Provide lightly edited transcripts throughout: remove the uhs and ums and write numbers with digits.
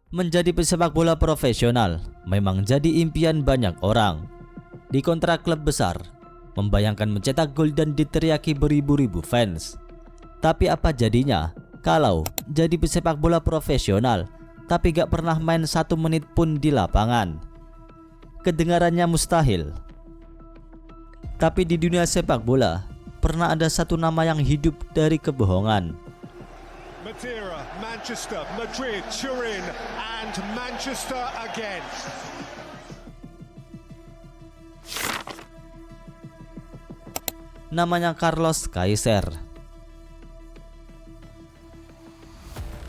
Menjadi pesepak bola profesional memang jadi impian banyak orang. Di kontrak klub besar, membayangkan mencetak gol dan diteriaki beribu-ribu fans. Tapi apa jadinya kalau jadi pesepak bola profesional tapi gak pernah main 1 menit pun di lapangan? Kedengarannya mustahil. Tapi di dunia sepak bola, pernah ada satu nama yang hidup dari kebohongan. Madeira, Manchester, Madrid, Turin, and Manchester again. Namanya Carlos Kaiser.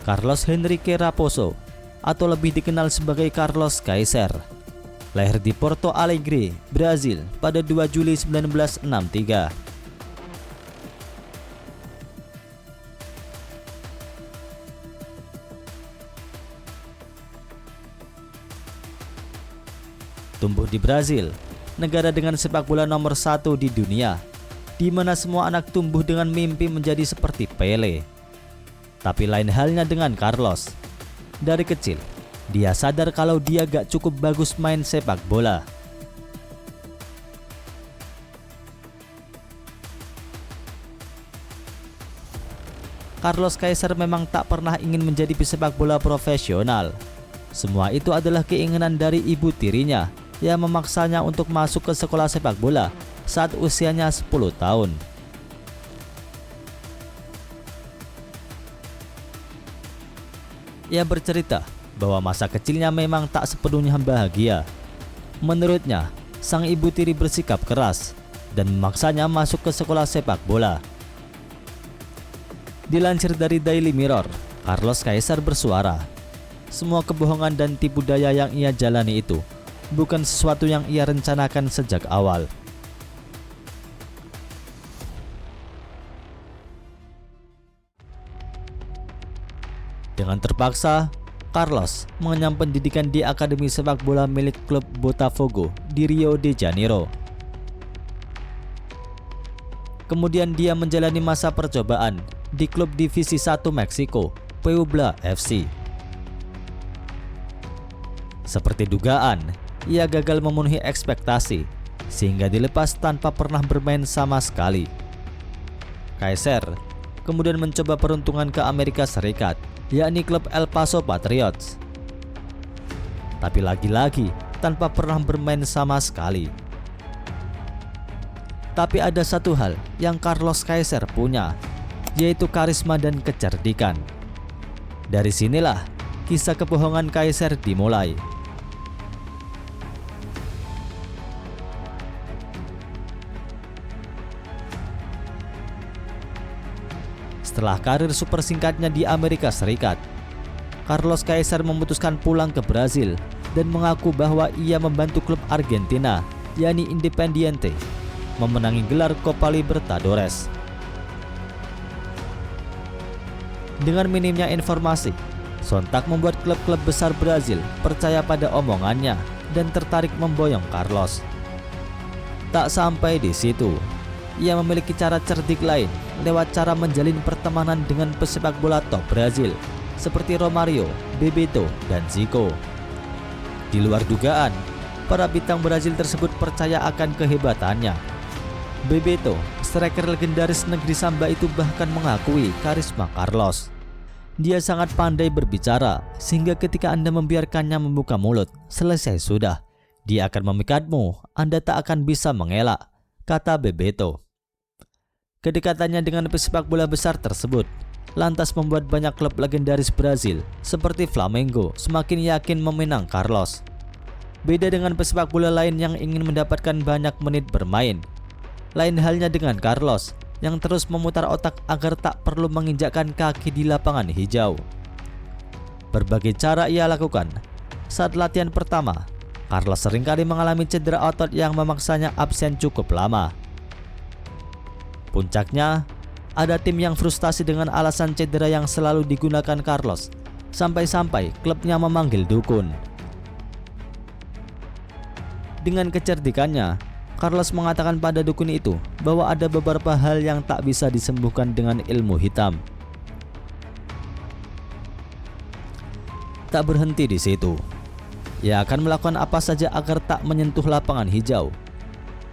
Carlos Henrique Raposo, atau lebih dikenal sebagai Carlos Kaiser, lahir di Porto Alegre, Brazil pada 2 Juli 1963. Tumbuh di Brazil, negara dengan sepak bola nomor 1 di dunia, di mana semua anak tumbuh dengan mimpi menjadi seperti Pele. Tapi lain halnya dengan Carlos. Dari kecil, dia sadar kalau dia gak cukup bagus main sepak bola. Carlos Kaiser memang tak pernah ingin menjadi pesepak bola profesional. Semua itu adalah keinginan dari ibu tirinya yang memaksanya untuk masuk ke sekolah sepak bola saat usianya 10 tahun. Ia bercerita bahwa masa kecilnya memang tak sepenuhnya bahagia. Menurutnya, sang ibu tiri bersikap keras dan memaksanya masuk ke sekolah sepak bola. Dilansir dari Daily Mirror, Carlos Kaiser bersuara, semua kebohongan dan tipu daya yang ia jalani itu bukan sesuatu yang ia rencanakan sejak awal. Dengan terpaksa, Carlos mengenyam pendidikan di akademi sepak bola milik klub Botafogo di Rio de Janeiro. Kemudian dia menjalani masa percobaan di klub divisi 1 Meksiko, Puebla FC. Seperti dugaan, ia gagal memenuhi ekspektasi sehingga dilepas tanpa pernah bermain sama sekali. Kaiser kemudian mencoba peruntungan ke Amerika Serikat, yakni klub El Paso Patriots. Tapi lagi-lagi tanpa pernah bermain sama sekali. Tapi ada satu hal yang Carlos Kaiser punya, yaitu karisma dan kecerdikan. Dari sinilah kisah kebohongan Kaiser dimulai. Setelah karir super singkatnya di Amerika Serikat, Carlos Kaiser memutuskan pulang ke Brazil dan mengaku bahwa ia membantu klub Argentina, yakni Independiente, memenangi gelar Copa Libertadores. Dengan minimnya informasi, sontak membuat klub-klub besar Brazil percaya pada omongannya dan tertarik memboyong Carlos. Tak sampai di situ, ia memiliki cara cerdik lain lewat cara menjalin pertemanan dengan pesepak bola top Brazil seperti Romario, Bebeto, dan Zico. Di luar dugaan, para bintang Brazil tersebut percaya akan kehebatannya. Bebeto, striker legendaris negeri Samba itu bahkan mengakui karisma Carlos. Dia sangat pandai berbicara sehingga ketika Anda membiarkannya membuka mulut, selesai sudah. Dia akan memikatmu, Anda tak akan bisa mengelak, kata Bebeto. Kedekatannya dengan pesepak bola besar tersebut lantas membuat banyak klub legendaris Brazil seperti Flamengo semakin yakin meminang Carlos. Beda dengan pesepak bola lain yang ingin mendapatkan banyak menit bermain, lain halnya dengan Carlos yang terus memutar otak agar tak perlu menginjakkan kaki di lapangan hijau. Berbagai cara ia lakukan. Saat latihan pertama, Carlos seringkali mengalami cedera otot yang memaksanya absen cukup lama. Puncaknya, ada tim yang frustasi dengan alasan cedera yang selalu digunakan Carlos, sampai-sampai klubnya memanggil dukun. Dengan kecerdikannya, Carlos mengatakan pada dukun itu bahwa ada beberapa hal yang tak bisa disembuhkan dengan ilmu hitam. tak berhenti di situ. Ia akan melakukan apa saja agar tak menyentuh lapangan hijau.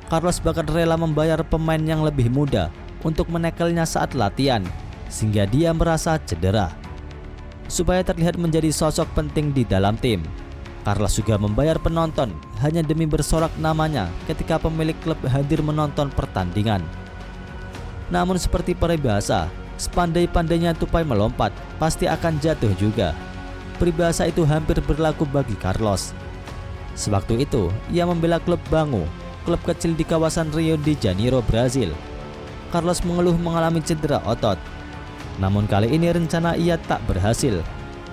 Carlos bahkan rela membayar pemain yang lebih muda untuk menekelnya saat latihan, sehingga dia merasa cedera. Supaya terlihat menjadi sosok penting di dalam tim, Carlos juga membayar penonton hanya demi bersorak namanya ketika pemilik klub hadir menonton pertandingan. Namun seperti peribahasa, sepandai-pandainya tupai melompat, pasti akan jatuh juga. Peribahasa itu hampir berlaku bagi Carlos. Sewaktu itu, ia membela klub Bangu, klub kecil di kawasan Rio de Janeiro, Brazil. Carlos mengeluh mengalami cedera otot. Namun kali ini rencana ia tak berhasil.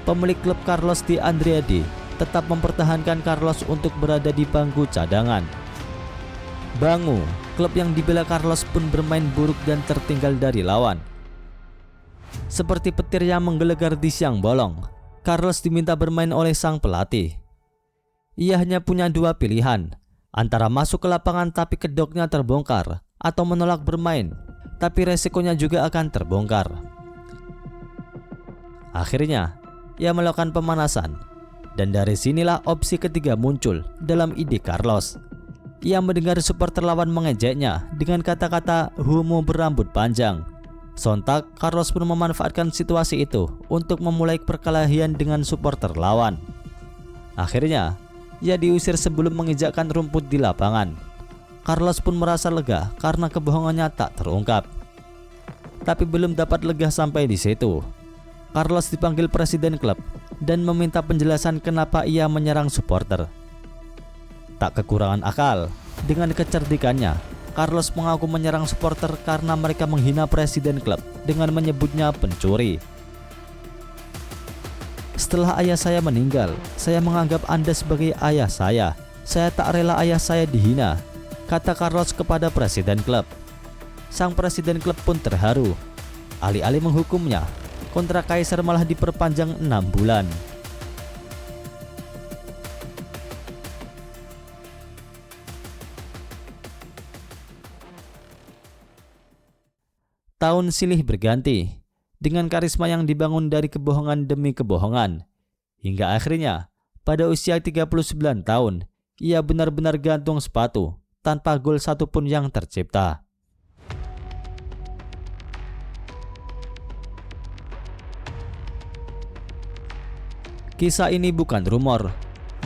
Pemilik klub Carlos Di Andreadi tetap mempertahankan Carlos untuk berada di bangku cadangan. Bangu, klub yang dibela Carlos pun bermain buruk dan tertinggal dari lawan. Seperti petir yang menggelegar di siang bolong, Carlos diminta bermain oleh sang pelatih. Ia hanya punya dua pilihan, antara masuk ke lapangan tapi kedoknya terbongkar, atau menolak bermain, tapi resikonya juga akan terbongkar. Akhirnya, ia melakukan pemanasan, dan dari sinilah opsi ketiga muncul dalam ide Carlos. Ia mendengar supporter lawan mengejeknya dengan kata-kata homo berambut panjang. Sontak, Carlos pun memanfaatkan situasi itu untuk memulai perkelahian dengan supporter lawan. Akhirnya, ia diusir sebelum menginjakkan rumput di lapangan. Carlos pun merasa lega karena kebohongannya tak terungkap. Tapi belum dapat lega sampai di situ. Carlos dipanggil presiden klub dan meminta penjelasan kenapa ia menyerang supporter. Tak kekurangan akal, dengan kecerdikannya, Carlos mengaku menyerang supporter karena mereka menghina presiden klub dengan menyebutnya pencuri. Setelah ayah saya meninggal, saya menganggap Anda sebagai ayah saya. Saya tak rela ayah saya dihina, kata Carlos kepada presiden klub. Sang presiden klub pun terharu. Alih-alih menghukumnya, kontrak Kaisar malah diperpanjang 6 bulan. Tahun silih berganti, dengan karisma yang dibangun dari kebohongan demi kebohongan. Hingga akhirnya, pada usia 39 tahun, ia benar-benar gantung sepatu, tanpa gol satupun yang tercipta. Kisah ini bukan rumor,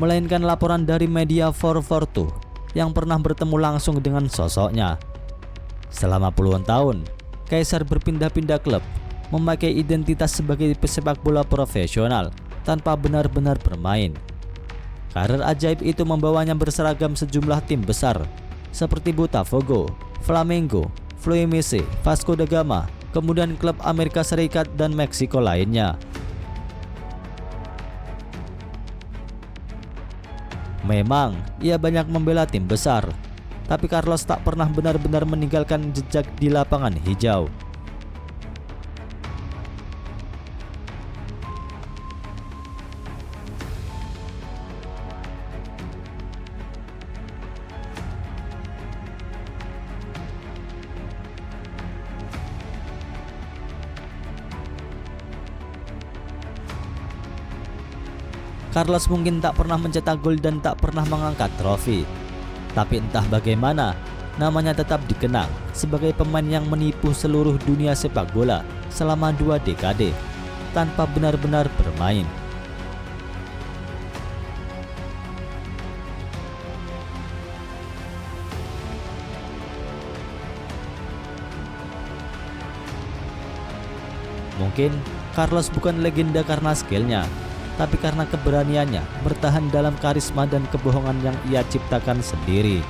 melainkan laporan dari media 442 yang pernah bertemu langsung dengan sosoknya. Selama puluhan tahun, Kaisar berpindah-pindah klub, memakai identitas sebagai pesepak bola profesional tanpa benar-benar bermain. Karir ajaib itu membawanya berseragam sejumlah tim besar seperti Botafogo, Flamengo, Fluminense, Vasco da Gama, kemudian klub Amerika Serikat dan Meksiko lainnya. Memang ia banyak membela tim besar, tapi Carlos tak pernah benar-benar meninggalkan jejak di lapangan hijau. Carlos mungkin tak pernah mencetak gol dan tak pernah mengangkat trofi. Tapi entah bagaimana, namanya tetap dikenang sebagai pemain yang menipu seluruh dunia sepak bola selama 2 dekade tanpa benar-benar bermain. Mungkin Carlos bukan legenda karena skillnya, tapi karena keberaniannya bertahan dalam karisma dan kebohongan yang ia ciptakan sendiri.